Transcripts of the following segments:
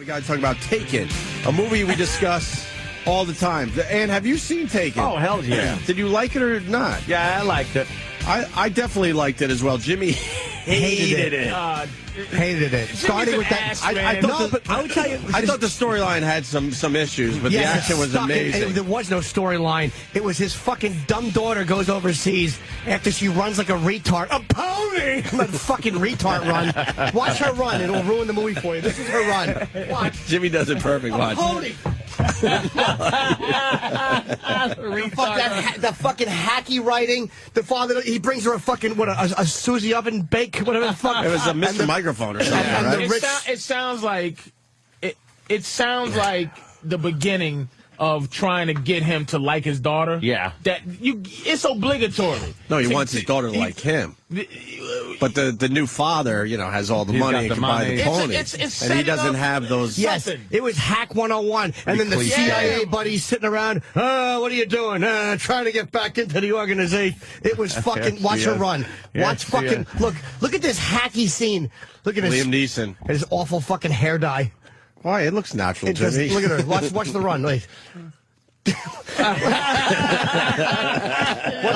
We got to talk about Taken, a movie we discuss all the time. And have you seen Taken? Oh, hell yeah. Did you like it or not? Yeah, I liked it. I definitely liked it as well. Jimmy hated it. Hated it. Starting with that. I thought the storyline had some issues, but the action was amazing. There was no storyline. It was his fucking dumb daughter goes overseas after she runs like a retard. A pony! Let fucking retard run. Watch her run. It'll ruin the movie for you. This is her run. Watch. Jimmy does it perfect. Watch. Pony! The fucking hacky writing. The father, he brings her a fucking, a Susie oven bake, whatever the fuck. It was a Mr. Microphone or something, right? It sounds like it sounds like the beginning of trying to get him to like his daughter. Yeah. It's obligatory. No, he wants his daughter to like him. But the new father, has all the money and can buy the pony. And he doesn't have those. Yes, it was Hack 101. And then the CIA buddies sitting around, what are you doing? Trying to get back into the organization. It was fucking, watch her run. Watch fucking, look at this hacky scene. Look at Liam Neeson. His awful fucking hair dye. Why? It looks natural, Jimmy. Look at her. Watch the run. Wait. What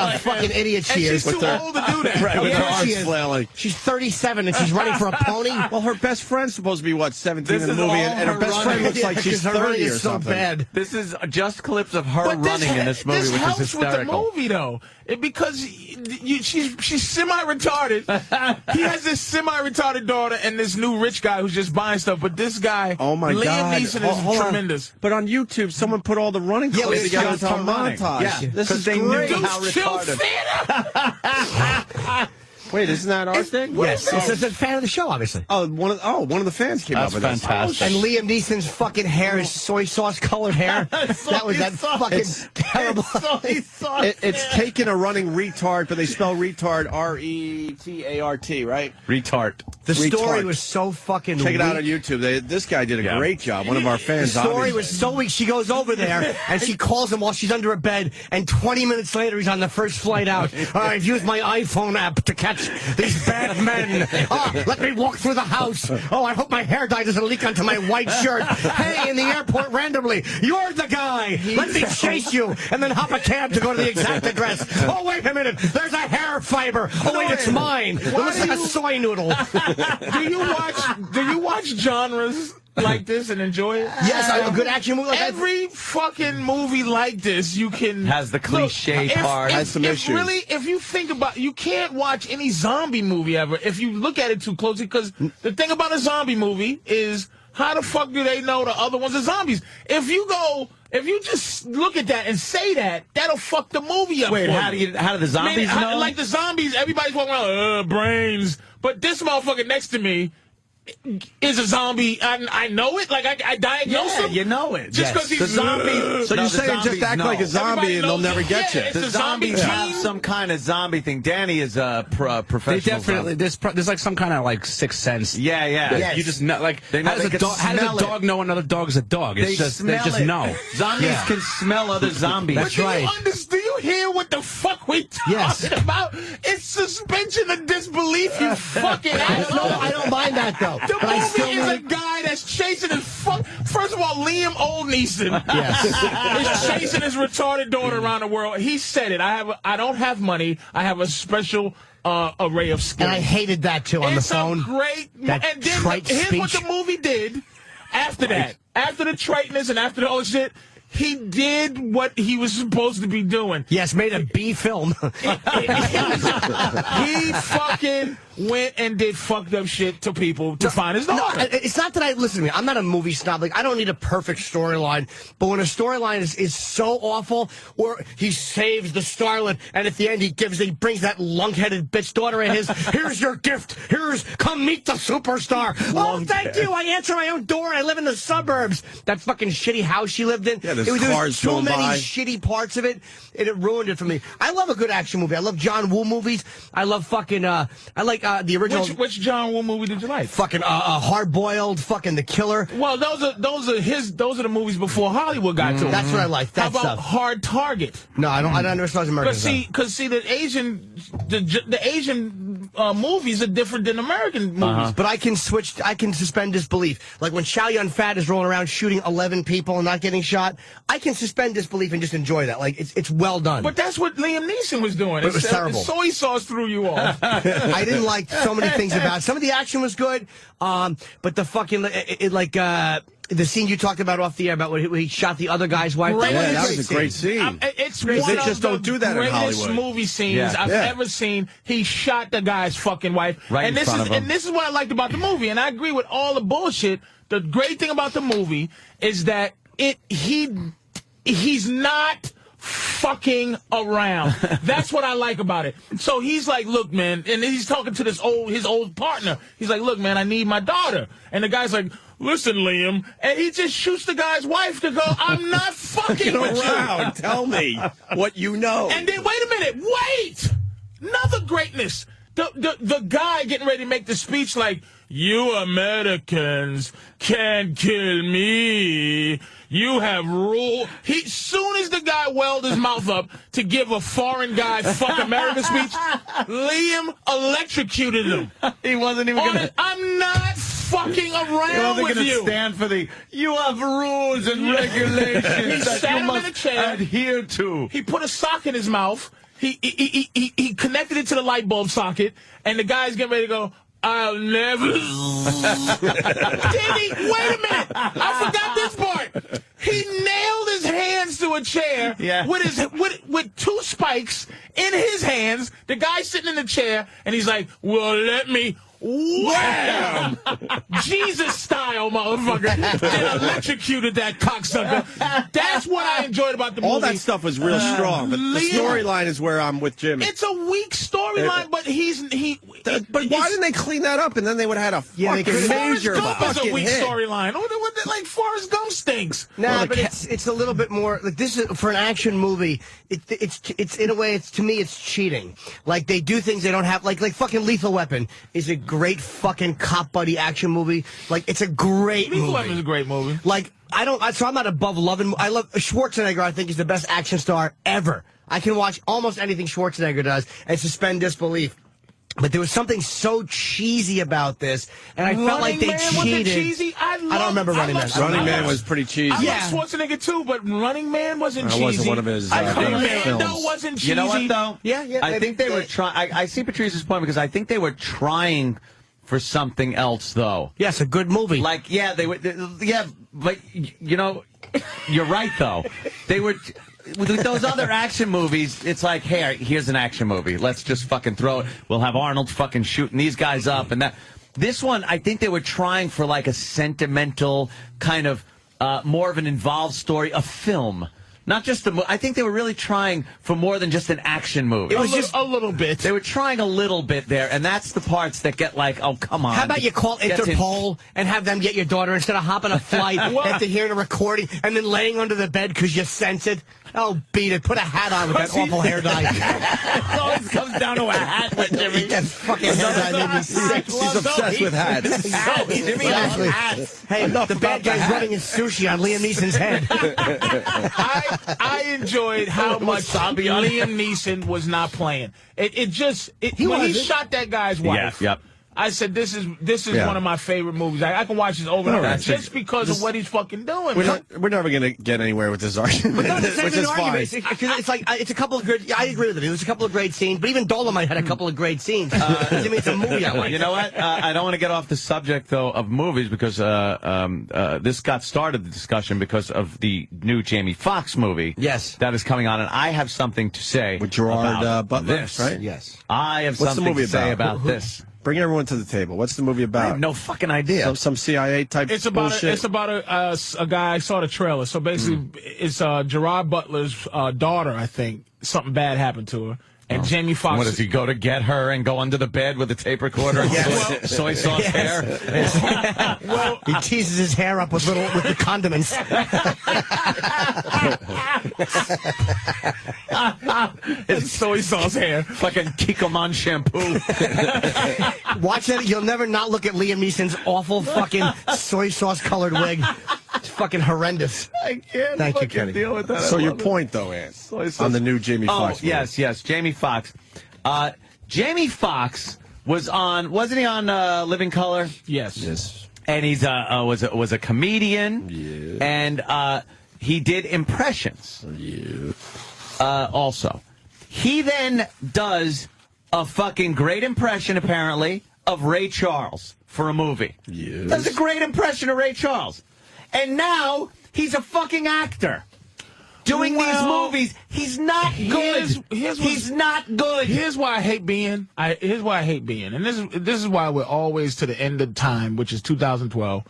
a fucking idiot she is. She's too old to do that. Right, with her arms flailing. She's 37 and she's running for a pony. Well, her best friend's supposed to be, 17 in the movie, and her best friend looks like she's 30 or something. So bad. This is just clips of her running in this movie, which is hysterical. This helps with the movie, though. Because she's semi-retarded. He has this semi-retarded daughter and this new rich guy who's just buying stuff. But this guy, oh my God, Liam Neeson is tremendous. But on YouTube, someone put all the running clips together into a montage. Yeah, this is they great. knew how retarded. Wait, isn't that our thing? Yes, it's a fan of the show, obviously. One of the fans came up with That's fantastic. And Liam Neeson's fucking hair is soy sauce colored hair. That was fucking terrible. It's taking a running retard, but they spell retard R-E-T-A-R-T, right? Retard. The story was so fucking Check it out weak. on YouTube. This guy did a great job. One of our fans. The story was so weak. She goes over there and she calls him while she's under a bed, and 20 minutes later he's on the first flight out. I've used my iPhone app to catch these bad men. Let me walk through the house. I hope my hair dye doesn't leak onto my white shirt. Hey, in the airport randomly, you're the guy. Let me chase you and then hop a cab to go to the exact address. Oh, wait a minute. There's a hair fiber. Oh, wait, it's mine. It looks like a soy noodle. Do you watch genres like this and enjoy it? Yes, a good action movie. Like every fucking movie like this, you can has the cliche part. Has some issues. Really, if you think about, you can't watch any zombie movie ever if you look at it too closely. Because the thing about a zombie movie is, how the fuck do they know the other ones are zombies? If you just look at that and say that, that'll fuck the movie up. Wait, how do the zombies know? Like the zombies, everybody's walking around, brains. But this motherfucker next to me is a zombie. I know it. Like I diagnose him. You know it. Just because he's the zombie. So you're saying just act like a zombie and they'll never get you. It's the zombies have some kind of zombie thing. Danny is a professional. They definitely there's like some kind of like sixth sense. Yeah. Yes. You just know, like they know, how does a dog know another dog's a dog? They just know. Zombies can smell other zombies. That's right. Do you hear what the fuck we talking about? It's suspension of disbelief, you fucking asshole. I don't mind that, though. The movie is a guy that's chasing his First of all, Liam Neeson is chasing his retarded daughter around the world. He said it. I don't have money. I have a special array of skills. And I hated that, too, on the phone. It's a great... That and then trite here's speech. what the movie did after that. After the triteness and after the whole shit... He did what he was supposed to be doing. Yes, made a B film. He fucking went and did fucked up shit to people to find his daughter. No, it's not that listen to me. I'm not a movie snob. Like, I don't need a perfect storyline. But when a storyline is so awful, or he saves the starlet, and at the end he brings that lunk-headed bitch daughter of his. Here's your gift. Come meet the superstar. Oh, thank you. I answer my own door. I live in the suburbs. That fucking shitty house she lived in. Yeah, there was cars too many by. shitty parts of it, and it ruined it for me. I love a good action movie. I love John Woo movies. I love fucking. I like the original. Which John Woo movie did you like? Fucking Hard Boiled. Fucking The Killer. Well, those are the movies before Hollywood got to him. That's what I like. That How about stuff. Hard Target? No, I don't understand American stuff. Because the Asian movies are different than American movies. But I can suspend disbelief. Like when Chow Yun-Fat is rolling around shooting 11 people and not getting shot, I can suspend disbelief and just enjoy that. Like, it's well done. But that's what Liam Neeson was doing. But it was terrible. Soy sauce threw you off. I didn't like so many things about it. Some of the action was good, but the fucking, the scene you talked about off the air about when he shot the other guy's wife. Yeah, that was a great scene. It's They one just of don't the do that in greatest Hollywood. movie scenes I've ever seen. He shot the guy's fucking wife. Right in front of him. And this is what I liked about the movie, and I agree with all the bullshit. The great thing about the movie is that he's not fucking around. That's what I like about it. So he's like, look, man, and he's talking to his old partner. He's like, look, man, I need my daughter. And the guy's like, listen, Liam. And he just shoots the guy's wife to go, I'm not fucking with around. Tell me what you know. And then, wait a minute, wait! Another greatness. The guy getting ready to make the speech like, you Americans can't kill me. You have rule. Soon as the guy welled his mouth up to give a foreign guy fuck America speech, Liam electrocuted him. He wasn't even going to... I'm not fucking around with you. Stand for you have rules and regulations that sat you him must in a chair. adhere to. He put a sock in his mouth. He connected it to the light bulb socket, and the guy's getting ready to go, I'll never... Did he? Wait a minute. I forgot this part. He nailed his hands to a chair with two spikes in his hands. The guy's sitting in the chair, and he's like, well, let me... Wham! Jesus style, motherfucker. And electrocuted that cocksucker. That's what I enjoyed about the movie. All that stuff was real strong, but the storyline is where I'm with Jimmy. It's a weak storyline, but But why didn't they clean that up, and then they would have had a fucking major Forrest Gump is a weak hit. storyline. Like Forrest Gump stinks. Nah, but it's a little bit more like this is for an action movie. It's in a way, to me it's cheating. Like they do things they don't have. Like fucking Lethal Weapon is a great fucking cop buddy action movie. Like it's a great movie. Lethal Weapon is a great movie. Like so I'm not above loving. I love Schwarzenegger. I think is the best action star ever. I can watch almost anything Schwarzenegger does and suspend disbelief. But there was something so cheesy about this, and I felt like they cheated. Cheesy? I don't remember Running Man. Running Man was pretty cheesy. I love Schwarzenegger too, but Running Man wasn't cheesy. That wasn't one of his Commando wasn't cheesy. You know what, though? Yeah. I think they were trying... I see Patrice's point because I think they were trying for something else, though. Yes, a good movie. Like, they were... Yeah, but, you're right, though. They were... With those other action movies, it's like, hey, here's an action movie. Let's just fucking throw it. We'll have Arnold fucking shooting these guys up and that. This one, I think they were trying for like a sentimental kind of more of an involved story, a film. Not just the movie. I think they were really trying for more than just an action movie. It was just a little bit. They were trying a little bit there, and that's the parts that get like, oh, come on. How about you call Interpol and have them get your daughter instead of hopping a flight after hearing a recording and then laying under the bed because you sense it? Oh, beat it. Put a hat on with that awful hair dye. It always comes down to a hat with Jimmy. That fucking hair dye made me sick. He's obsessed with hats. Exactly. Hey, the bad guy's running his sushi on Liam Neeson's head. I enjoyed how much Liam Neeson was not playing. When he shot that guy's wife. Yep. I said, this is one of my favorite movies. I can watch this over and over just because of what he's fucking doing. We're never going to get anywhere with this argument, which is fine. It's like it's a couple of good. I agree with it. It was a couple of great scenes, but even Dolomite had a couple of great scenes. I mean, it's a movie I like. You know what? I don't want to get off the subject though of movies because this got started the discussion because of the new Jamie Foxx movie. Yes, that is coming on, and I have something to say with Gerard about Butler. This. Right? Yes, I have something to say about this. Bring everyone to the table. What's the movie about? I have no fucking idea. Some CIA type bullshit? It's about a guy. I saw the trailer. So basically, it's Gerard Butler's daughter, I think. Something bad happened to her. And Jamie Foxx. What, does he go to get her and go under the bed with a tape recorder and soy sauce hair? Well, he teases his hair up with the condiments. It's soy sauce hair. Fucking Kikkoman shampoo. Watch it. You'll never not look at Liam Neeson's awful fucking soy sauce colored wig. It's fucking horrendous. I can't Thank you, Kenny. deal with that. So your point, though, Ann, on the new Jamie Foxx movie. Yes, Jamie Foxx. Jamie Foxx wasn't he on Living Color? Yes. And he's was a comedian. Yeah. And he did impressions. Yeah. Also, he then does a fucking great impression, apparently, of Ray Charles for a movie. Yes. That's a great impression of Ray Charles. And now he's a fucking actor. Doing these movies, he's not good. He's not good. Here's why I hate being. Here's why I hate being, and this is why we're always to the end of time, which is 2012.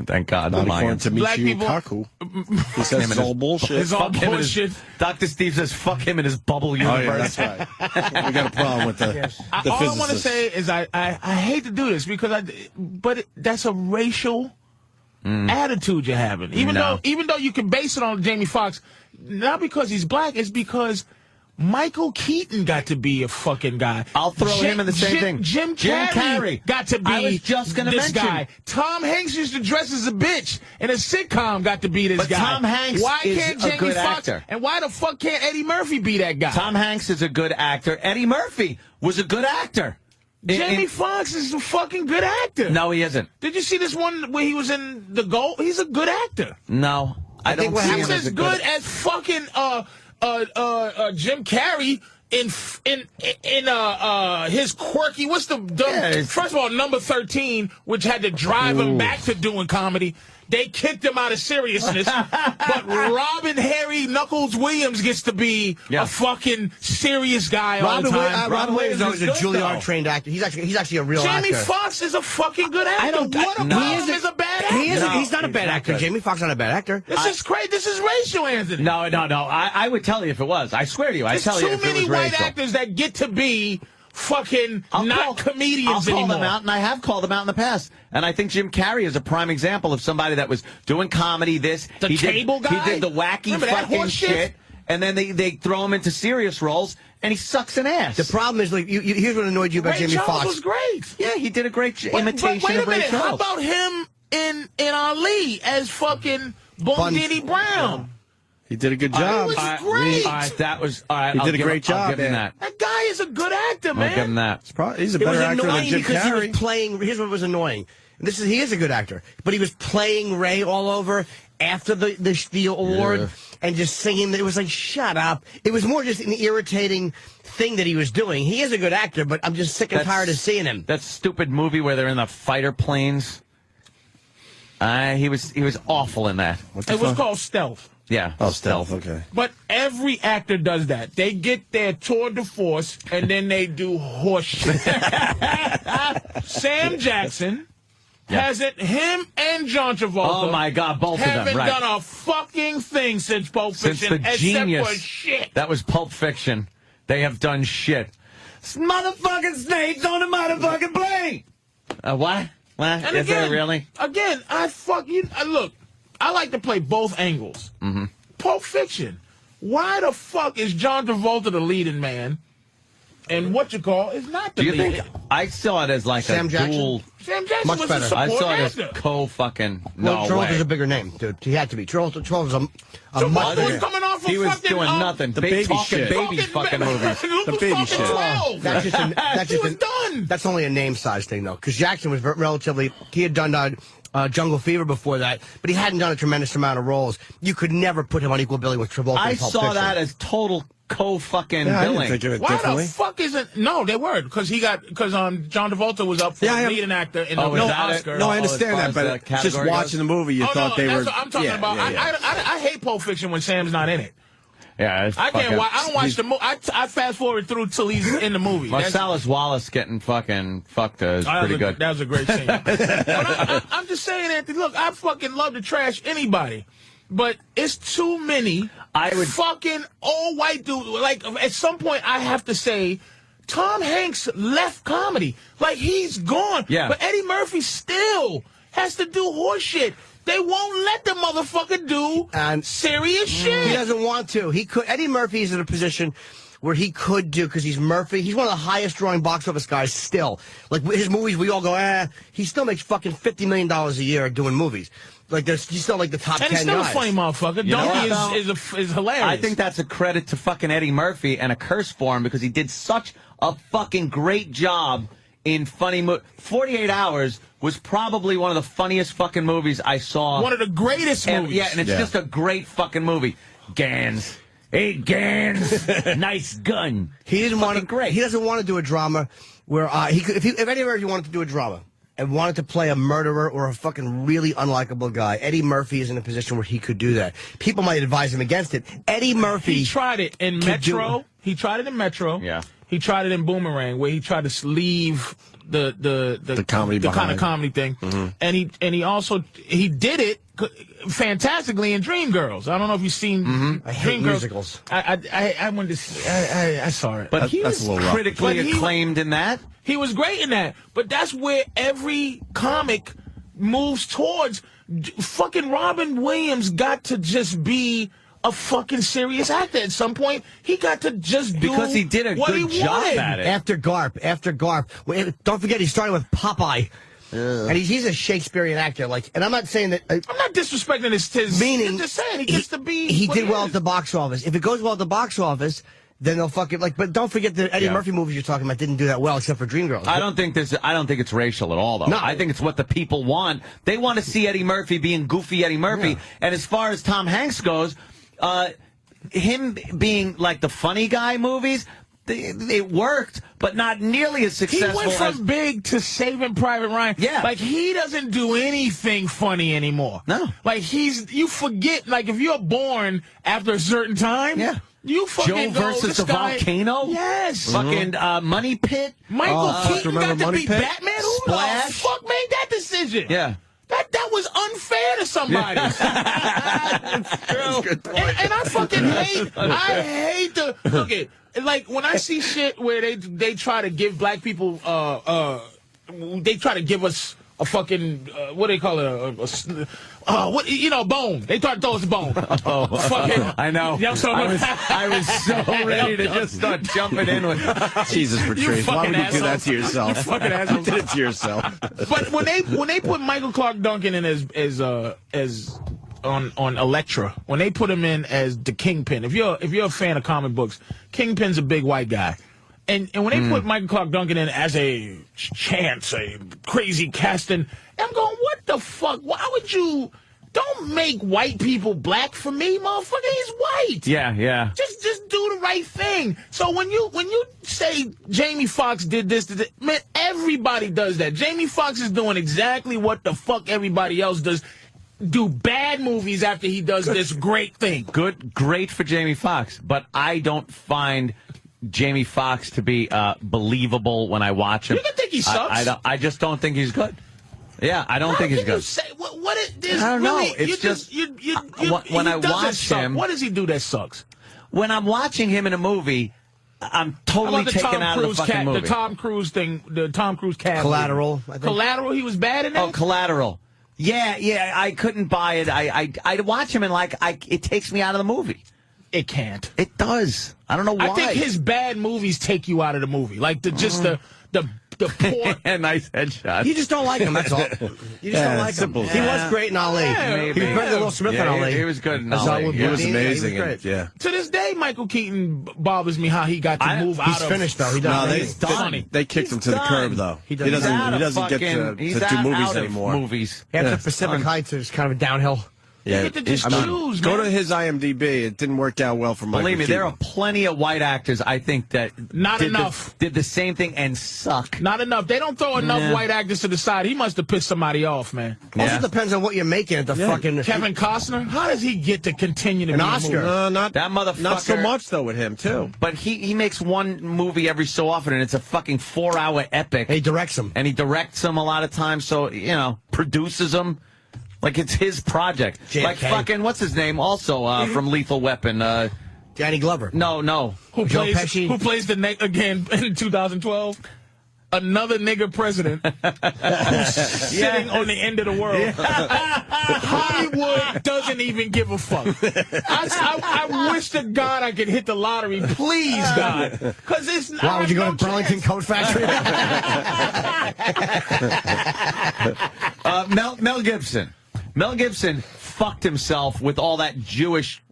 Thank God. Not according to Black Michio people- Kaku. He says it's all bullshit. It's all Fuck him and bullshit. Dr. Steve says, fuck him in his bubble Oh, universe. yeah, that's right. We got a problem with the All I want to physicists. say is I hate to do this because that's a racial attitude you're having. Even though you can base it on Jamie Foxx, not because he's black, it's because Michael Keaton got to be a fucking guy. I'll throw him in the same thing. Jim Carrey got to be I was just gonna this mention. guy. Tom Hanks used to dress as a bitch in a sitcom, got to be this But guy. Tom Hanks why is can't a Jamie good Foxx, actor. and why the fuck can't Eddie Murphy be that guy? Tom Hanks is a good actor. Eddie Murphy was a good actor. Jamie Foxx is a fucking good actor. No, he isn't. Did you see this one where he was in The Gold? He's a good actor. No. I don't think what see He's him as as a good as fucking Jim Carrey in his quirky. What's the first of all, number 13, which had to drive him back to doing comedy. They kicked him out of seriousness, but Robin Harry Knuckles Williams gets to be a fucking serious guy all the time. Robin Williams is a good, Juilliard trained actor. He's actually a real Jamie actor. Foxx is a fucking good actor. What about him as a bad actor? He's not a bad actor. Jamie Foxx not a bad actor. This is crazy. This is racial, Anthony. No. I would tell you if it was. I swear to you. I'd There's tell you too if it was many white racial. actors that get to be fucking comedians I'll call anymore. them out, and I have called them out in the past. And I think Jim Carrey is a prime example of somebody that was doing comedy. He cable guy? He did the wacky Remember that fucking horse shit. And then they throw him into serious roles, and he sucks an ass. The problem is, like, here's what annoyed you about Ray Jamie Charles Foxx. was great. Yeah, he did a great imitation But wait a of Ray minute. Charles. How about him in Ali as fucking Diddy Brown? He did a good job. He was great. All right, that was all right. He I'll did a give great him- I'll job, give him man. that. That guy is a good actor, man. I'll give him that. He's a It was better actor than annoying Jim because he Carrey. was playing. Here's what was annoying. He is a good actor, but he was playing Ray all over after the award and just singing. It was like, shut up. It was more just an irritating thing that he was doing. He is a good actor, but I'm just sick and tired of seeing him. That stupid movie where they're in the fighter planes. He was awful in that. It was called Stealth. Yeah. Oh, Stealth, okay. But every actor does that. They get their tour de force and then they do horse shit. Sam Jackson hasn't, him and John Travolta. Oh my God, both of them. Haven't Right. done a fucking thing since Pulp Since Fiction, the except genius. for shit. That was Pulp Fiction. They have done shit. Motherfucking snakes on a motherfucking plane. What? And Is there really? Again, look, I like to play both angles. Mm-hmm. Pulp Fiction. Why the fuck is John Travolta the leading man? And what you call is not the Do you lead. think? I saw it as like Sam a Jackson? dual. Sam Jackson Much was better. a I support saw it as actor. co-fucking. Well, No Travolta's way. a bigger name, dude. He had to be. Travolta's a much Travolta was bigger. coming off of He was fucking, doing nothing. the Big baby talking shit. babies fucking movies. The baby shit. 12. That's just He was done. That's only a name size thing, though, because Jackson was relatively. He had done Jungle Fever before that, but he hadn't done a tremendous amount of roles. You could never put him on equal billing with Travolta. I in Pulp saw Fiction. that as total co-fucking Yeah, I didn't billing. think of it Why differently. the fuck isn't? No, they were because John Travolta was up for Yeah, leading actor in the Oh, is that it? Oscar. No, I as understand far that, as but the just category watching goes? the movie, you thought they that's were. what I'm talking about. I hate Pulp Fiction when Sam's not in it. Yeah, it's I can't fucking- watch. I don't watch the movie. I fast forward through till he's in the movie. Marcellus Wallace getting fucking fucked is pretty good. That was a great scene. But I'm just saying, Anthony. Look, I fucking love to trash anybody, but it's too many. Fucking old white dude. Like at some point, I have to say, Tom Hanks left comedy. Like he's gone. Yeah. But Eddie Murphy still has to do horse shit. They won't let the motherfucker do serious shit. He doesn't want to. He could. Eddie Murphy is in a position where he could do, because he's Murphy. He's one of the highest drawing box office guys still. Like his movies, we all go, He still makes fucking $50 million a year doing movies. Like he's still like the top 10 And he's still guys. a funny motherfucker. know Donkey what, is hilarious. I think that's a credit to fucking Eddie Murphy and a curse for him because he did such a fucking great job in funny 48 Hours was probably one of the funniest fucking movies I saw. One of the greatest movies. Yeah, and it's just a great fucking movie. Gans. Hey, Gans. Nice gun. He didn't want to. Great. He doesn't want to do a drama where he could, if any of you wanted to do a drama and wanted to play a murderer or a fucking really unlikable guy, Eddie Murphy is in a position where he could do that. People might advise him against it. Eddie Murphy. He tried it in Metro. He tried it in Metro. Yeah. He tried it in Boomerang, where he tried to leave the comedy the kind of behind. comedy thing, and he also did it fantastically in Dreamgirls. I don't know if you've seen I hate Dreamgirls. musicals. I went to see, I saw it, But he that's was a little rough. critically But he- acclaimed in that. he was great in that. But that's where every comic moves towards. Fucking Robin Williams got to just be a fucking serious actor at some point. He got to just do Because he did a what good he job wanted. at it. After Garp. Don't forget, he started with Popeye. And he's a Shakespearean actor. And I'm not saying that. I'm not disrespecting his Meaning, I'm just saying he gets to be. He what did well is. at the box office. If it goes well at the box office, then they'll fucking But don't forget the Eddie Murphy movies you're talking about didn't do that well, except for Dreamgirls. I don't think it's racial at all, though. No. I think it's what the people want. They want to see Eddie Murphy being goofy Eddie Murphy. Yeah. And as far as Tom Hanks goes, him being like the funny guy movies, it worked, but not nearly as He successful went from as. Big to Saving Private Ryan. Yeah. Like, he doesn't do anything funny anymore. No. Like, you forget, like, if you're born after a certain time. Yeah. You fucking Joe go, versus this the guy- volcano? Yes. Fucking Money Pit? Michael Keaton remember got to Money be Pit? Batman? Who Splash? the fuck made that decision? Yeah. That was unfair to somebody. Good point. And I fucking hate like when I see shit where they try to give black people they try to give us a fucking what do they call it a bone. They try to throw us a bone. Fucking, I know. You know what I'm I was so ready to just start jumping in with. Jesus, Patrice, why would you do that to You yourself? fucking asshole. You did it to yourself. But when they put Michael Clark Duncan in as on Elektra, when they put him in as the Kingpin, if you're a fan of comic books, Kingpin's a big white guy. And when they put Michael Clark Duncan in as a crazy casting, I'm going, what the fuck? Why would you? Don't make white people black for me, motherfucker. He's white. Yeah. Just do the right thing. So when you say Jamie Foxx did this, man, everybody does that. Jamie Foxx is doing exactly what the fuck everybody else does. Do bad movies after he does this great thing. Great for Jamie Foxx, but I don't find Jamie Foxx to be believable when I watch him. You don't think he sucks? I just don't think he's good. Yeah, I don't think he's good. I don't know. It's just when I watch him. What does he do that sucks? When I'm watching him in a movie, I'm totally taken out of the fucking movie. The Tom Cruise thing, the Tom Cruise cat. Collateral, I think. Collateral, he was bad in that? Oh, Collateral. Yeah, I couldn't buy it. I watch him and it takes me out of the movie. It can't. It does. I don't know why. I think his bad movies take you out of the movie. Like the poor. Nice headshot. You just don't like him, that's all. You just don't like him. simple. He was great in Ali. maybe. He was better than Will Smith in Ali. He was good in As Ali. He was Boudin, amazing. He was great. Yeah. To this day, Michael Keaton bothers me how he got to move out He's of. finished, though. He No, does. they, Funny. they kicked him to the He's curb, done. though. He He does. doesn't get to do movies anymore. Movies. After Pacific Heights, it's kind of a downhill. Yeah, get to just choose, go man. to his IMDb. It didn't work out well for Michael Believe me, Keaton. there are plenty of white actors, I think, that Not enough. did the same thing and suck. Not enough. They don't throw enough white actors to the side. He must have pissed somebody off, man. Also depends on what you're making at the fucking... Kevin Costner, how does he get to continue to An be in Oscar. movies? Not That motherfucker. Not so much though with him too. But he makes one movie every so often, and it's a fucking 4-hour epic. He directs them. And he directs them a lot of times, so, produces them. Like, it's his project. JFK. Like fucking, what's his name? Also, from Lethal Weapon. Danny Glover. No. Who Joe plays Pesci. Who plays the again in 2012? Another nigger president who's sitting on the end of the world. Hollywood doesn't even give a fuck. I wish to God I could hit the lottery. Please, God. Because it's not. Why would you go to Burlington Coat Factory? Mel Gibson. Mel Gibson fucked himself with all that Jewish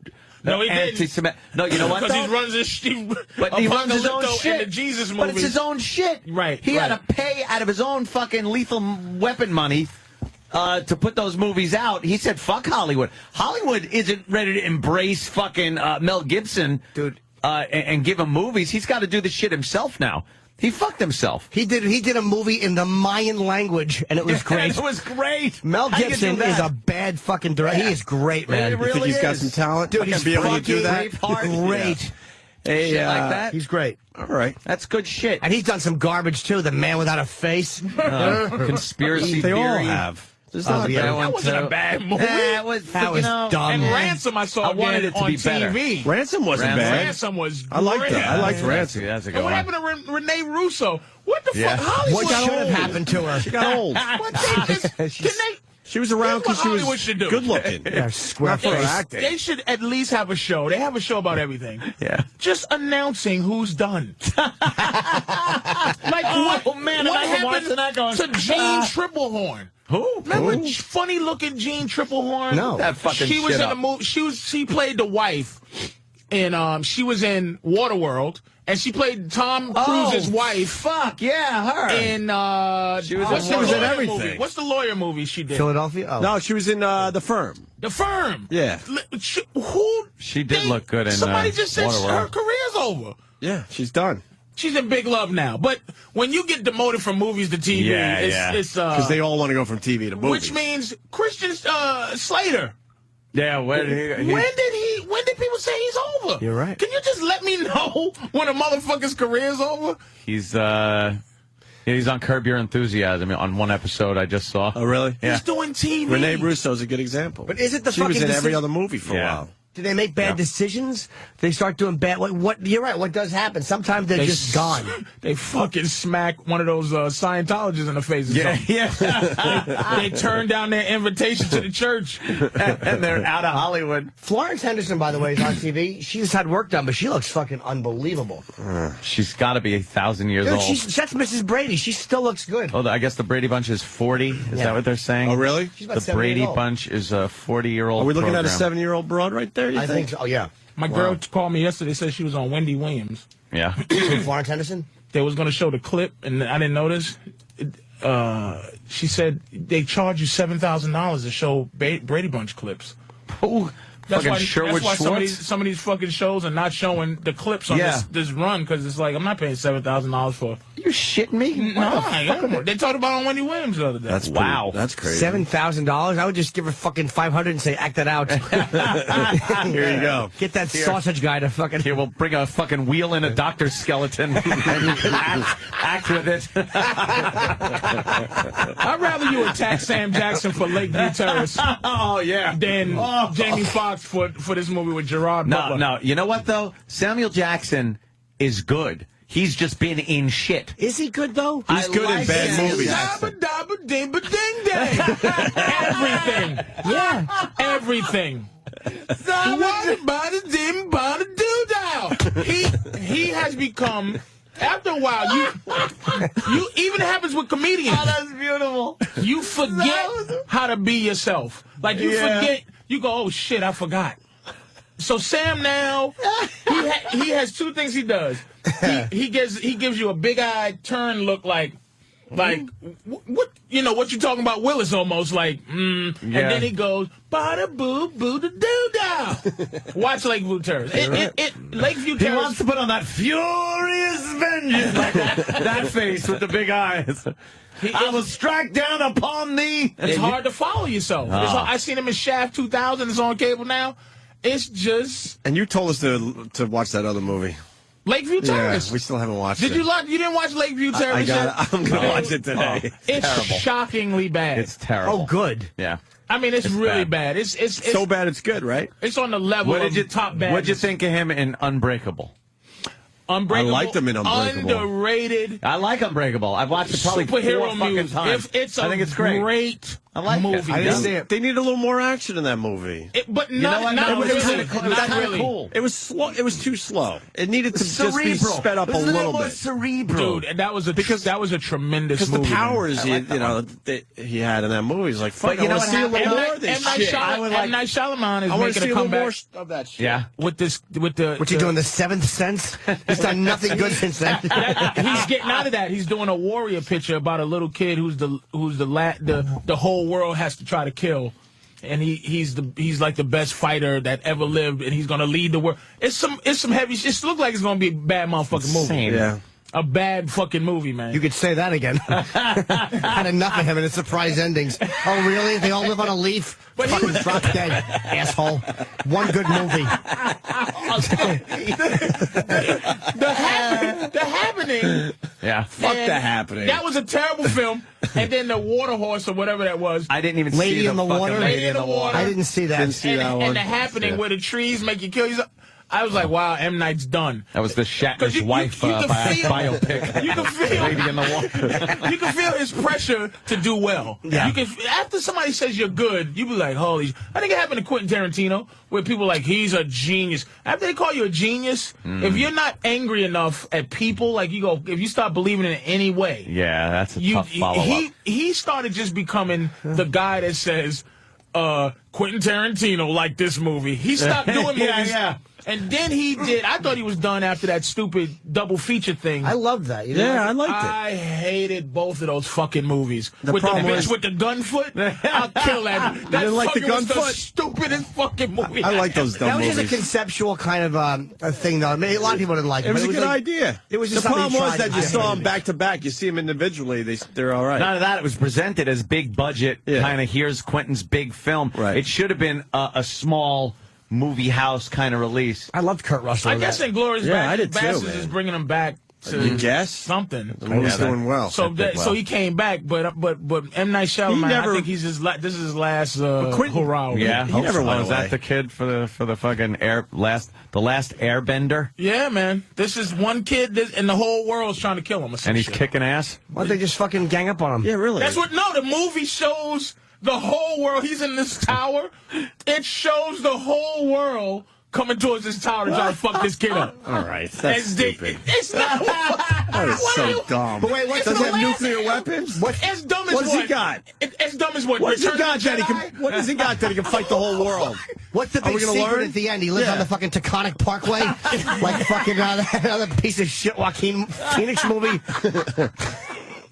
No, he didn't. Anti-Semitic. No, you know what? Because he runs his but he runs his own shit. in the Jesus movie. But it's his own shit. Right. He had to pay out of his own fucking Lethal Weapon money to put those movies out. He said, "Fuck Hollywood." Hollywood isn't ready to embrace fucking Mel Gibson, dude, and give him movies. He's got to do the shit himself now. He fucked himself. He did a movie in the Mayan language, and it was great. It was great. Mel Gibson is a bad fucking director. He is great, man. He really you think he's got some talent? Dude, he's be able to do that. Great. Hey, shit like that. He's great. All right. That's good shit. And he's done some garbage, too. The Man Without a Face. Conspiracy They all theory. have. That wasn't a bad movie. That was dumb. And Ransom, I saw wanted it to on be better. TV. Ransom wasn't bad. Ransom was great. I liked it. I liked Ransom. That's a good And what one. happened to Renee Russo? What the fuck? Hollywood What should have happened to her? She got old. What they just, can they? She was around because she Hollywood was should do. good looking. Yeah, square Not for her face. acting. They should at least have a show. They have a show about everything. Yeah. Just announcing who's done. Like, Oh, man, what and I'm watching that going, happened to Jean Triplehorn? Who? Remember funny-looking Jean Triplehorn? No. That fucking She was shit in up. a movie. She played the wife, and she was in Waterworld, and she played Tom Cruise's wife. Fuck, yeah, her. In She was what's in- the she was in lawyer everything. movie? What's the lawyer movie she did? Philadelphia? Oh. No, she was in The Firm. The Firm. Yeah. She did look good in Somebody just said Waterworld. her career's over. Yeah, she's done. She's in Big Love now. But when you get demoted from movies to TV, it's Because they all want to go from TV to movies. which means Christian Slater. Yeah, When did people say he's over? You're right. Can you just let me know when a motherfucker's career's over? He's on Curb Your Enthusiasm on one episode I just saw. Oh, really? Yeah. He's doing TV. Renee Russo's a good example. But is it the she was fucking in every decision- other movie for a Yeah. while. Do they make bad decisions? They start doing bad. What? You're right. What does happen? Sometimes they're just gone. They fucking smack one of those Scientologists in the face. Or something. Yeah. They turn down their invitation to the church. And they're out of Hollywood. Florence Henderson, by the way, is on TV. She's had work done, but she looks fucking unbelievable. She's got to be 1,000 years Dude, old. that's Mrs. Brady. She still looks good. Oh, I guess the Brady Bunch is 40. Is Yeah. that what they're saying? Oh, really? She's about The 7 years Brady old. Bunch is a 40-year-old Are we looking at a program. 7-year-old broad right there, you I think so. Oh, yeah. My girl called me yesterday, said she was on Wendy Williams. Yeah. Florence Henderson? They was going to show the clip, and I didn't notice. She said they charge you $7,000 to show Brady Bunch clips. Oh, fucking Sherwood that's why Schwartz. some of these fucking shows are not showing the clips on this run, because it's like, I'm not paying $7,000 for. You shitting me? No, they talked about it on Wendy Williams the other day. That's Wow. That's crazy. $7,000? I would just give her fucking $500 and say, act it out. Here you go. Get that sausage guy to fucking... Here, we'll bring a fucking wheel in a doctor's skeleton and you can act with it. I'd rather you attack Sam Jackson for Lakeview Terrace Oh, yeah. than Jamie Foxx for this movie with Gerard Butler. No. You know what, though? Samuel Jackson is good. He's just been in shit. Is he good, though? He's good in bad Samuel movies. Jackson. Dabba dabba ding ba ding dang. Everything. Yeah. Everything. Bada bada dim bada doo dow. He has become. After a while, you even happens with comedians. Oh, that's beautiful. You forget how to be yourself. Like you forget. You go, oh shit, I forgot. So Sam now, he has two things he does. He gives you a big eyed turn look like what what you talking about, Willis, almost like and then he goes bada boo boo da doo dow. Watch Lakeview Terrace. Lakeview He Terrace. wants to put on that furious vengeance, like that face with the big eyes. I will strike down upon thee. It's hard to follow yourself. I seen him in Shaft 2000. It's on cable now. It's just And you told us to watch that other movie. Lakeview Terrace. Yeah, we still haven't watched Did it. you didn't watch Lakeview Terrace? I'm going to watch it today. It's terrible. shockingly bad. It's terrible. Oh, good. Yeah. I mean, it's really bad. bad. It's So bad it's good, right? It's on the level of top bad. What'd you think of him in Unbreakable? Unbreakable. I liked him in Unbreakable. Underrated I like Unbreakable. I've watched it probably 4 superhero fucking music. times. It's I think it's great. I like movie. it. I didn't see it. They need a little more action in that movie. But You know what? not No, it was really. kind of Not really. cool. It was slow. It was too slow. It needed to just be Cerebral. sped up It was a little more bit. cerebral. Dude, and that was a tremendous Because movie. the powers man. that he had in that movie is like, fuck, But you I know want to what see a little happened? more of this M. shit. Night Shyamalan is I want to making see a a little more comeback of that shit. Yeah. with the. What you doing? The Seventh Sense? He's done nothing good since then. He's getting out of that. He's doing a warrior picture about a little kid who's the whole world has to try to kill, and he's like the best fighter that ever lived, and he's gonna lead the world. It's some heavy. It looks like it's gonna be a bad motherfucking movie. Insane. Yeah. A bad fucking movie, man. You could say that again. Had enough of him and his surprise endings. Oh, really? They all live on a leaf? But he Fucking was- drop dead, asshole. One good movie. The Happening. Yeah. Fuck The Happening. That was a terrible film. And then the Water Horse or whatever that was. I didn't even Lady see in the fucking Water? Lady in the Water. I didn't see that. Didn't see that one. And The Happening where the trees make you kill. I was like, wow, M. Night's done. That was the 'Cause Shatner's wife biopic. You can feel Lady in the Water. You can feel his pressure to do well. Yeah. You can after somebody says you're good, you be like, holy. I think it happened to Quentin Tarantino, where people are like he's a genius. After they call you a genius, if you're not angry enough at people, like you go, if you start believing in it any way, Yeah, that's a tough follow-up. he started just becoming the guy that says, Quentin Tarantino liked this movie. He stopped doing movies. Yeah. And then he did. I thought he was done after that stupid double feature thing. I loved that. You Yeah, I liked it. I hated both of those fucking movies. The with the problem bitch is- with the gun foot, I'll kill that. That didn't like the fucking was gun the foot? stupidest fucking movie. I like those dumb That was movies. just a conceptual kind of a thing, though. I mean, a lot of people didn't like it. It was but a good like- idea. It was just the something problem he was tried that you to saw do. them back to back. You see them individually. They're all right. None of that. It was presented as big budget, Yeah. kind of here's Quentin's big film. Right. It should have been a small movie house kind of release. I loved Kurt Russell. I in guess that. Inglourious Yeah, I did too, Basterds man. is bringing him back to You guess? something. The movie's doing well. So so he came back, but M. Night Shyamalan, never- I think he's this is his last Quentin- hurrah. Yeah, He never went was away. that the kid for the fucking the last Airbender, Yeah, man. This is one kid, and the whole world's trying to kill him. Or some and he's shit. kicking ass. Why don't they just fucking gang up on him? Yeah, really. That's what. No, the movie shows the whole world. He's in this tower. It shows the whole world coming towards this tower to try to fuck this kid up. All right. That's stupid. It's not. That is so dumb. But wait, what's Does he have the nuclear weapons? As dumb as What has he got? As dumb as what? What has he Return got of the that he Jedi? can? What has he got that he can fight the whole world? What's the Are we big gonna secret learn? at the end? He lives Yeah. on the fucking Taconic Parkway, like fucking that other piece of shit Joaquin Phoenix movie.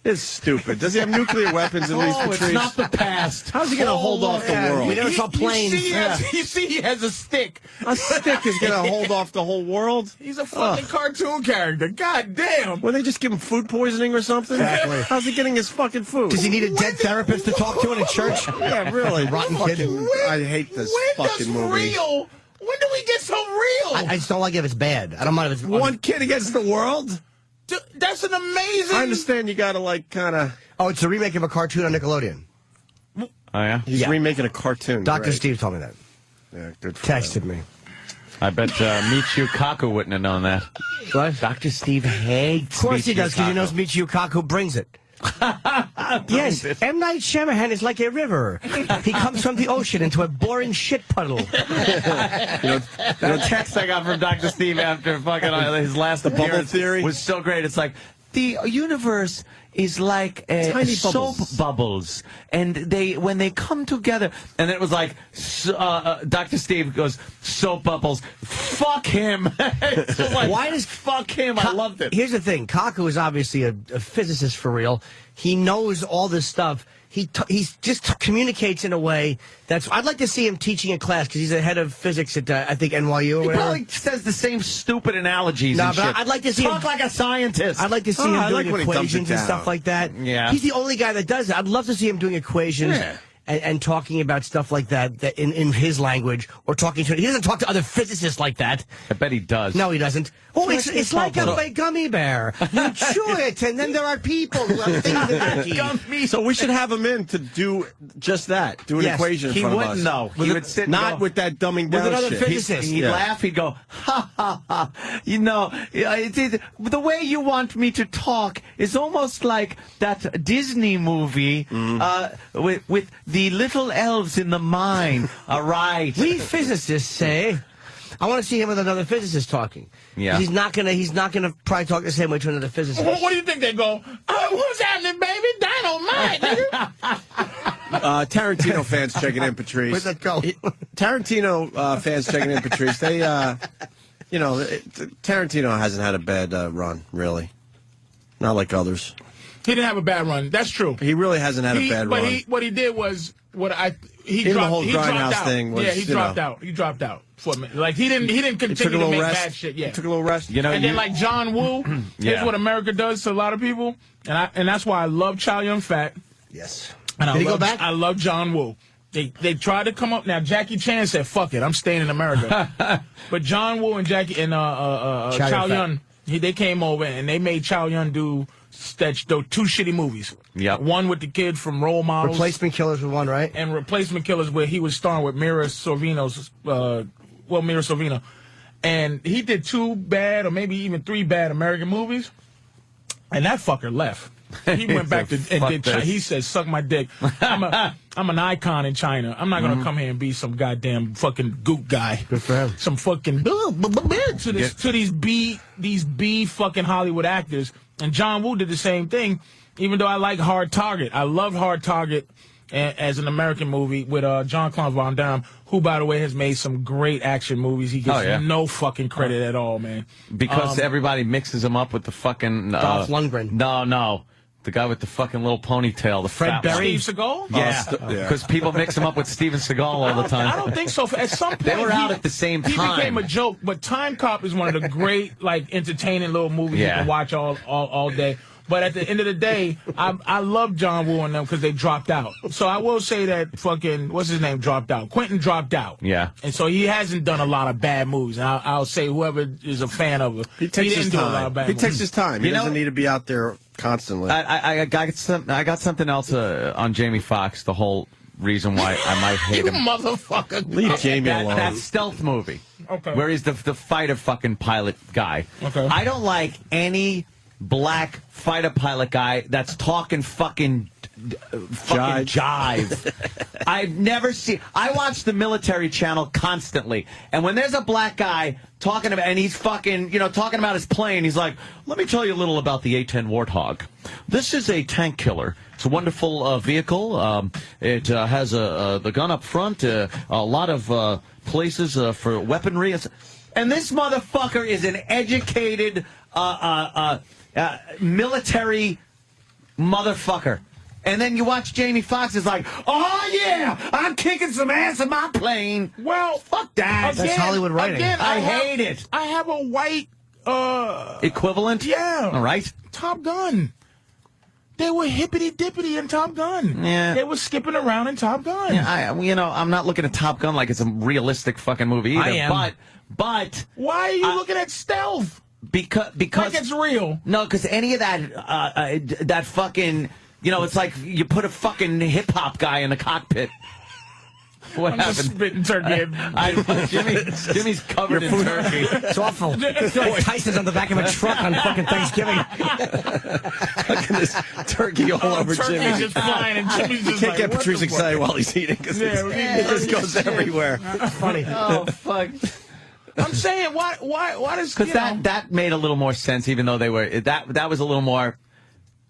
It's stupid. Does he have nuclear weapons at least, Oh, it's Patrice? not the past. How's he going to hold off the yeah, world? we never saw planes. You see, he has a stick. A stick is going to hold off the whole world? He's a fucking cartoon character. God damn. Will they just give him food poisoning or something? Exactly. How's he getting his fucking food? Does he need a dead therapist to talk to in a church? Yeah, really. Rotten Fucking- kid. I hate this When fucking does movie. real? When do we get so real? I just don't like if it's bad. I don't mind if it's One kid against the world? Dude, that's an amazing. I understand you got to, like, kind of... Oh, it's a remake of a cartoon on Nickelodeon. Oh yeah, He's remaking a cartoon. Dr. Great. Steve told me that. Yeah, good for Texted him. me. I bet Michio Kaku wouldn't have known that. What? Dr. Steve hates. Of course he Michio does, because he Kaku. knows Michio Kaku brings it. Yes, M. Night Shyamalan is like a river. He comes from the ocean into a boring shit puddle. The text I got from Dr. Steve after fucking his last bubble appearance theory? was so great. It's like the universe is like Tiny soap bubbles. bubbles, and when they come together, and then it was like Dr. Steve goes soap bubbles. Fuck him. It's just like, Why does fuck him? I loved it. Here's the thing: Kaku is obviously a physicist for real. He knows all this stuff. He just communicates in a way that's. I'd like to see him teaching a class because he's the head of physics at I think NYU or He whatever. probably says the same stupid analogies. No, and but shit. I'd like to see talk him- like a scientist. I'd like to see Oh, him I doing like when he dumbs it equations and down. stuff like that. Yeah. He's the only guy that does it. I'd love to see him doing equations. Yeah. and talking about stuff like that in his language, or talking to, he doesn't talk to other physicists like that. I bet he does. No, he doesn't. Oh, it's like a gummy bear. You chew it, and then there are people who have things in Gummy. So we should have him in to do just that. Do an equation in He front of us. wouldn't know. He would sit and not go, with that dumbing down with another shit. physicist. He'd laugh. He'd go, ha, ha, ha. You know, the way you want me to talk is almost like that Disney movie with the little elves in the mine. All right. We physicists say, I want to see him with another physicist talking. Yeah. He's not gonna probably talk the same way to another physicist. What do you think they go? What's happening, baby? Dynamite, nigga. Tarantino fans checking in, Patrice. Where'd that go? Tarantino fans checking in, Patrice. They, Tarantino hasn't had a bad run, really. Not like others. He didn't have a bad run. That's true. He really hasn't had a bad run. What he did was he Even dropped, the whole he dropped Grindhouse out. thing was, yeah, he dropped out. He dropped out for a minute. Like he didn't continue to make bad shit. Yeah, He took a little rest. You know, and then like John Woo, here's what America does to a lot of people, and that's why I love Chow Yun-Fat. Yes. And Did he go back? I love John Woo. They tried to come up. Now Jackie Chan said, "Fuck it, I'm staying in America." But John Woo and Jackie and Chow Yun, they came over and they made Chow Yun do two shitty movies. Yeah. One with the kid from Role Models. Replacement Killers was one, right? And Replacement Killers, where he was starring with Mira Sorvino's, Mira Sorvino. And he did 2 bad or maybe even 3 bad American movies. And that fucker left. He went back to and did. He said, "Suck my dick. I'm an icon in China. I'm not gonna come here and be some goddamn fucking goot guy. Good for him. Some fucking to these B fucking Hollywood actors." And John Woo did the same thing. Even though I like Hard Target, I loved Hard Target as an American movie with Jean-Claude Van Damme, who, by the way, has made some great action movies. He gets no fucking credit at all, man. Because everybody mixes him up with the fucking Dolph Lundgren. No. The guy with the fucking little ponytail, the Fred Berry. Steve Seagal? Yeah, because people mix him up with Steven Seagal all the time. I don't think so. At some point, they were out at the same time. He became a joke, but Time Cop is one of the great, like, entertaining little movies you can watch all day. But at the end of the day, I love John Woo and them because they dropped out. So I will say that fucking, what's his name, dropped out. Quentin dropped out. Yeah. And so he hasn't done a lot of bad movies. And I'll say whoever is a fan of it, he takes his time. Do a lot of bad movies. Takes his time. He doesn't need to be out there constantly. I got something else on Jamie Foxx, the whole reason why I might hate him. You motherfucker. Leave Jamie alone. That stealth movie. Okay. Where he's the fighter fucking pilot guy. Okay. I don't like any black fighter pilot guy that's talking fucking jive. I've never seen. I watch the military channel constantly, and when there's a black guy talking about, and he's fucking, talking about his plane, he's like, "Let me tell you a little about the A-10 Warthog. This is a tank killer. It's a wonderful vehicle. It has the gun up front, a lot of places for weaponry." And this motherfucker is an educated military motherfucker. And then you watch Jamie Foxx is like, "Oh yeah, I'm kicking some ass in my plane." Well, fuck that. That's Hollywood writing. Again, I hate it. I have a white equivalent. Yeah. All right. Top Gun. They were hippity dippity in Top Gun. Yeah. They were skipping around in Top Gun. Yeah, I'm not looking at Top Gun like it's a realistic fucking movie either. I am. But why are you looking at stealth? Because like it's real. No, because any of that fucking, it's like you put a fucking hip hop guy in the cockpit. What happened? Just spitting turkey. Jimmy's covered in turkey. It's awful. It's like Tyson's on the back of a truck on fucking Thanksgiving. Fucking this turkey all over Jimmy. Turkey's just flying, and Jimmy's just You can't get what Patrice the fuck? excited while he's eating because it just goes everywhere. Funny. Oh fuck. I'm saying, why does because that made a little more sense, even though they were that was a little more.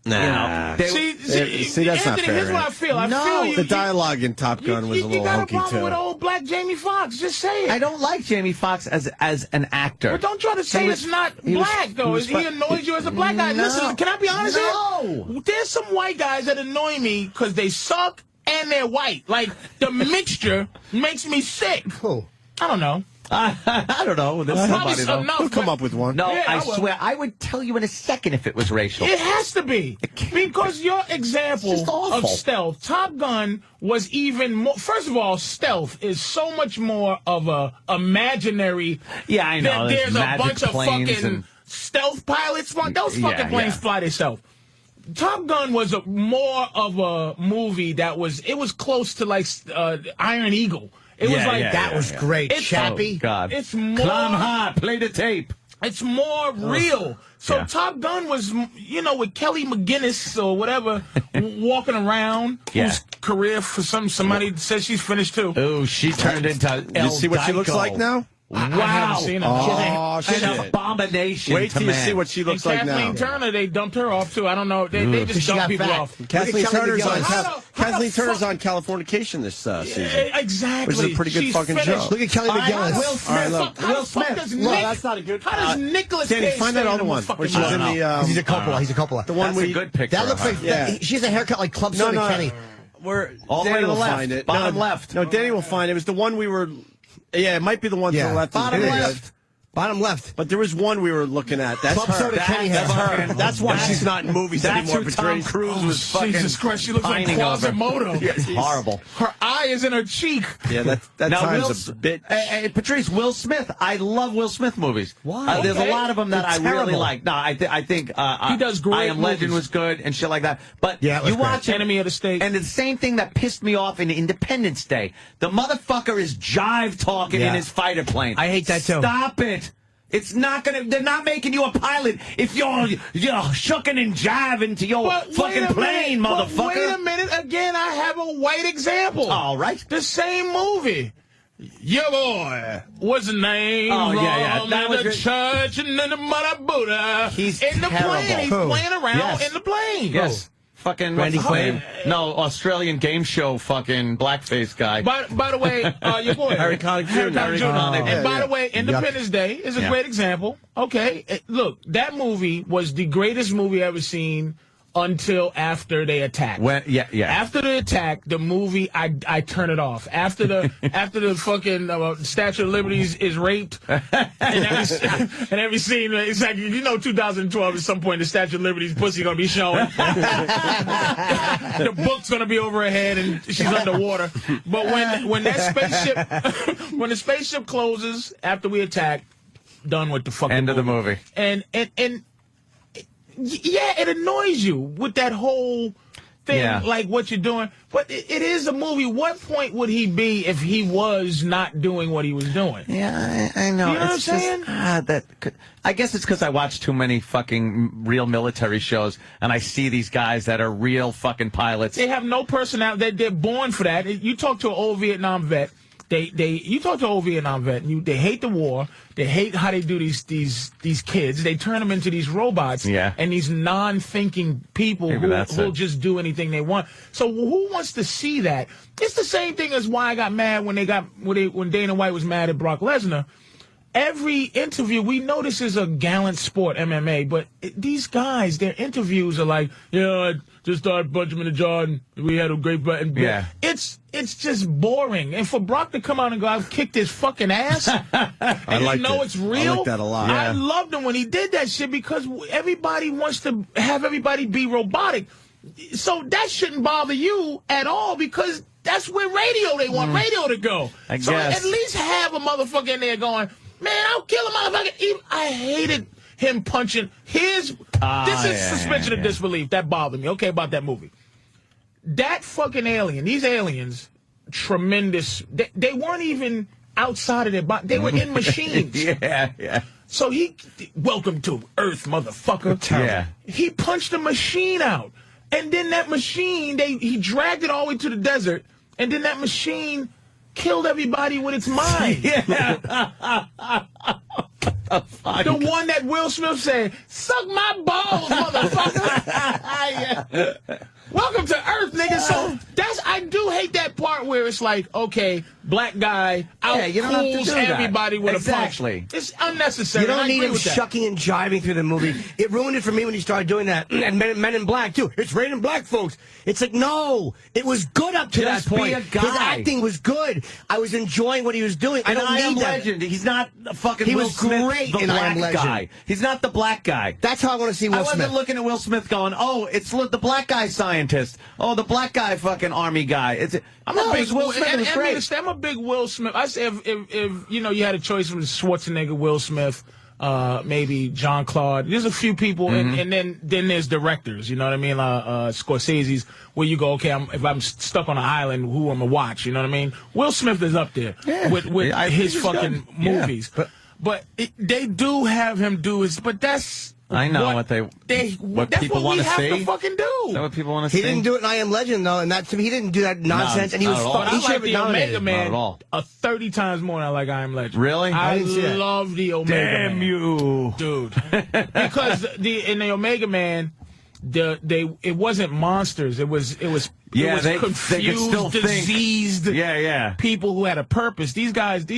Nah. See, that's not Anthony, fair. here's what I feel. I feel the dialogue in Top Gun was a little You got a hokey problem too. with old black Jamie Foxx. Just say it. I don't like Jamie Foxx as an actor. But don't try to say it's not black, though. He annoys you as a black guy. No. Listen, can I be honest No. here? There's some white guys that annoy me because they suck and they're white. Like, the mixture makes me sick. Cool. I don't know. I don't know. There's somebody, though. He'll come up with one. No, Yeah, I swear, I would tell you in a second if it was racial. It has to be. Because your example of stealth, Top Gun was even more. First of all, stealth is so much more of a imaginary. Yeah, I know. There's a bunch of fucking and stealth pilots. Those fucking planes fly themselves. Top Gun was more of a movie that was close to like Iron Eagle. It was like that was great. Chappie. Oh, God. It's more. Climb high, play the tape. It's more real. So Top Gun was, with Kelly McGinnis or whatever walking around, whose career for somebody says she's finished too. Oh, she turned into You see what she looks like now? I haven't seen her. Oh, shit. An abomination. Wait till you see what she looks like now. Kathleen Turner, they dumped her off too. I don't know. They just dump people off. Kathleen Turner's on Californication this season. Exactly. Which is a pretty good fucking joke. Look at Kelly McGillis. Will Smith. Will Smith. No, that's not a good. How does Nicolas Cage Danny, find that other one. Where she's in the. He's a Coppola. He's a Coppola. The one That's a good picture. That looks like she has a haircut like Club Soda Kenny. Where all the way Danny to the will left. find it. Bottom left. No, Danny will find it. It was the one we were. Yeah, it might be the one to the left. Bottom left. Bottom left. But there was one we were looking at. That's Club her. Soda Kenny That's hair. her. That's why she's not in movies That's anymore. who Tom Cruise was fucking. Jesus Christ, she looks like pining over. Quasimodo. It's horrible. Her eye is in her cheek. Yeah, that Now, time's a bit. Hey, Patrice, Will Smith. I love Will Smith movies. Why? There's a lot of them that They're I really terrible. like. No, I think He does great I Am Legend movies. was good and shit like that. But Yeah, it was you watch great. it, Enemy of the State. and the same thing that pissed me off in Independence Day. The motherfucker is jive talking in his fighter plane. I hate that too. Stop it. It's not gonna. They're not making you a pilot if you're shucking and jiving to your fucking plane, motherfucker. But wait a minute. Again, I have a white example. All right. The same movie. Your boy. What's the name? Oh, yeah. That was the church and then the Mother Buddha. He's in the terrible. plane. He's Who? playing around Yes. in the plane. Yes. Fucking Randy what's his Quaid? name? No, Australian game show fucking blackface guy. By the way, your boy. Harry Connick Jr. Harry Connick Jr. Connick. And by the way, Independence Day is a great example. Okay, look, that movie was the greatest movie ever seen until after they attacked. After the attack, the movie, I turn it off. After the fucking Statue of Liberty is raped, and every scene, it's like 2012 at some point the Statue of Liberty's pussy gonna be showing. The book's gonna be over her head and she's underwater. But when the spaceship closes after we attack, done with the fucking End of the movie. And yeah, it annoys you with that whole thing, like what you're doing. But it is a movie. What point would he be if he was not doing what he was doing? Yeah, I know. You know what I'm saying? I guess it's because I watch too many fucking real military shows, and I see these guys that are real fucking pilots. They have no personality. They're born for that. You talk to an old Vietnam vet. You talk to an old Vietnam vet, and they hate the war. They hate how they do these kids. They turn them into these robots and these non-thinking people who'll just do anything they want. So who wants to see that? It's the same thing as why I got mad when Dana White was mad at Brock Lesnar. Every interview, we know this is a gallant sport, MMA, but these guys, their interviews are like, I just started punching him in the jaw and we had a great button. Yeah. It's just boring. And for Brock to come out and go, I've kicked his fucking ass, and it's real. I like that a lot. I loved him when he did that shit because everybody wants to have everybody be robotic. So that shouldn't bother you at all because that's where they want radio to go. I so guess. at least have a motherfucker in there going, man, I'll kill a motherfucker. I hated him punching his. This is suspension of disbelief. That bothered me. Okay, about that movie. That fucking alien, these aliens, tremendous. They weren't even outside of their body. They were in machines. Yeah. So welcome to Earth, motherfucker. Yeah. He punched the machine out. And then that machine, he dragged it all the way to the desert. And then that machine killed everybody with its mind. The one that Will Smith said, suck my balls, motherfucker. Welcome to Earth, nigga. So I do hate that part where it's like, okay, black guy out-cools everybody with a punch. It's unnecessary. You don't need him shucking and jiving through the movie. It ruined it for me when he started doing that. And Men in Black, too. It's raining black folks. It's like, no. It was good up to that point. His acting was good. I was enjoying what he was doing. I don't need that. Legend. He's not a fucking He Will was Smith, great the in I Am black Legend. guy. He's not the black guy. That's how I want to see Will Smith. I wasn't looking at Will Smith going, oh, it's the black guy scientist. Oh, the black guy fucking army guy. I'm a big Will Smith. I'm a big Will Smith. I say if you know you had a choice from Schwarzenegger, Will Smith, maybe Jean-Claude. There's a few people, and then there's directors. You know what I mean? Scorsese's, where you go, okay, if I'm stuck on an island, who I'm gonna watch? You know what I mean? Will Smith is up there with his fucking movies. Yeah. But they do have him do his. But that's. I know what people want to see. Have to fucking do. Is that what people want to see? He didn't do it in I Am Legend, though, and he didn't do that nonsense, and he was But he I should like have been the nominated. Omega Man 30 times more than I like I Am Legend. Really? I love the Omega Man. Damn you. Dude. Because in the Omega Man, it wasn't monsters. It was confused, they could still diseased think. people who had a purpose. These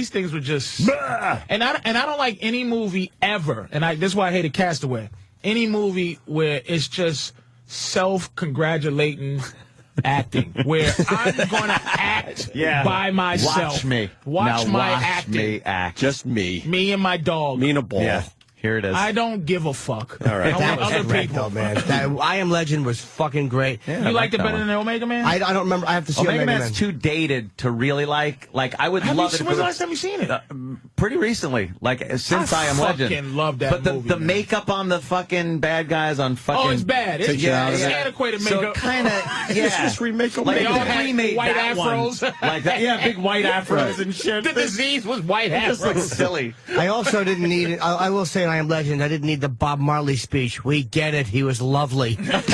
things were just... And I don't like any movie ever, and this is why I hated Castaway. Any movie where it's just self-congratulating acting, where I'm going to act by myself. Watch me. Watch now my watch acting. Me act. Just me. Me and my dog. Me and a ball. Yeah. Here it is. I don't give a fuck. All right. That was other great, people. though, man. I Am Legend was fucking great. Yeah, You liked it better than the Omega Man? I don't remember. I have to see Omega Omega Man's Man. too dated to really like. Like, I would love it. When's the last time you seen it? Pretty recently. Like, since I Am Legend. I fucking love that movie. But the man. makeup on the fucking bad guys on fucking... Oh, it's bad. It's antiquated makeup. So kind of, It's just remake Like, They all they had remade white that afros. one. Like that. Yeah, big white afros and shit. The disease was white It just looks afros. silly. I also didn't need it. I will say in I Am Legend, I didn't need the Bob Marley speech. We get it. He was lovely.